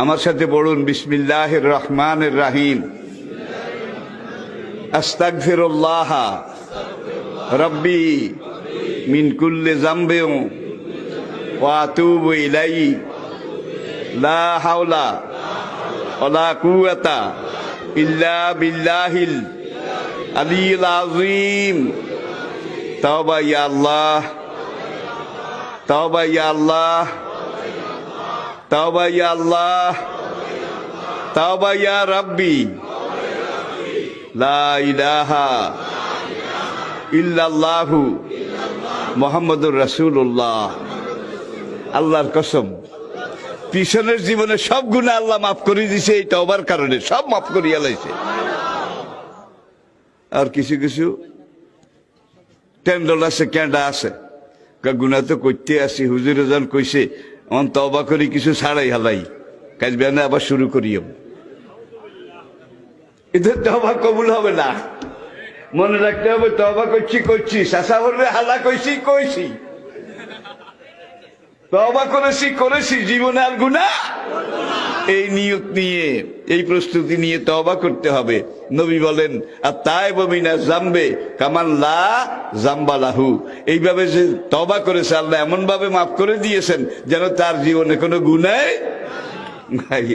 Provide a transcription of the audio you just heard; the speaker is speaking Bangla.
আমার সাথে পড়ুন, বিসমিল্লাহির রহমানির রহিম। আস্তাগফিরুল্লাহ রব্বি মিন কুল্লি যামবিন ওয়া আতুবু ইলাইহি লা হাওলা ওয়ালা কুওয়াতা ইল্লা বিল্লাহিল আলিয়্যিল আযীম। তাওবা ইয়া আল্লাহ, তাওবা ইয়া আল্লাহ, তাওবা ইয়া আল্লাহ, তাওবা ইয়া রাব্বি, লা ইলাহা ইল্লাল্লাহু মুহাম্মাদুর রাসূলুল্লাহ। আল্লাহর কসম, পিছনের জীবনে সব গুনাহ আল্লাহ মাফ করে দিয়েছে এই তওবার কারণে, সব মাফ করিয়া লাইছে। আর কিছু কিছু টেন্ডল আছে, ক্যান্ডা আছে, গুনাহ তো করতে আসি, হুজুর যান কইছে অন তওবা করি কিছু ছাড়াই হালাই, কাজ বেনা আবার শুরু করিও। এদের তওবা কবুল হবে না, মনে রাখতে হবে তওবা করছি করছি, শাসা বললে হালা কইছি কইছি, তওবা করেছি করেছি, জীবনে আর গুনাহ। এই নিয়ত নিয়ে, এই প্রস্তুতি নিয়ে তওবা করতে হবে। নবী বলেন আত-তাইবু মিনাজ যামবে কামান লা যামবা লাহু। এইভাবে যে তওবা করেছে আল্লাহ এমন ভাবে মাফ করে দিয়েছেন যেন তার জীবনে কোনো গুনাহ নাই।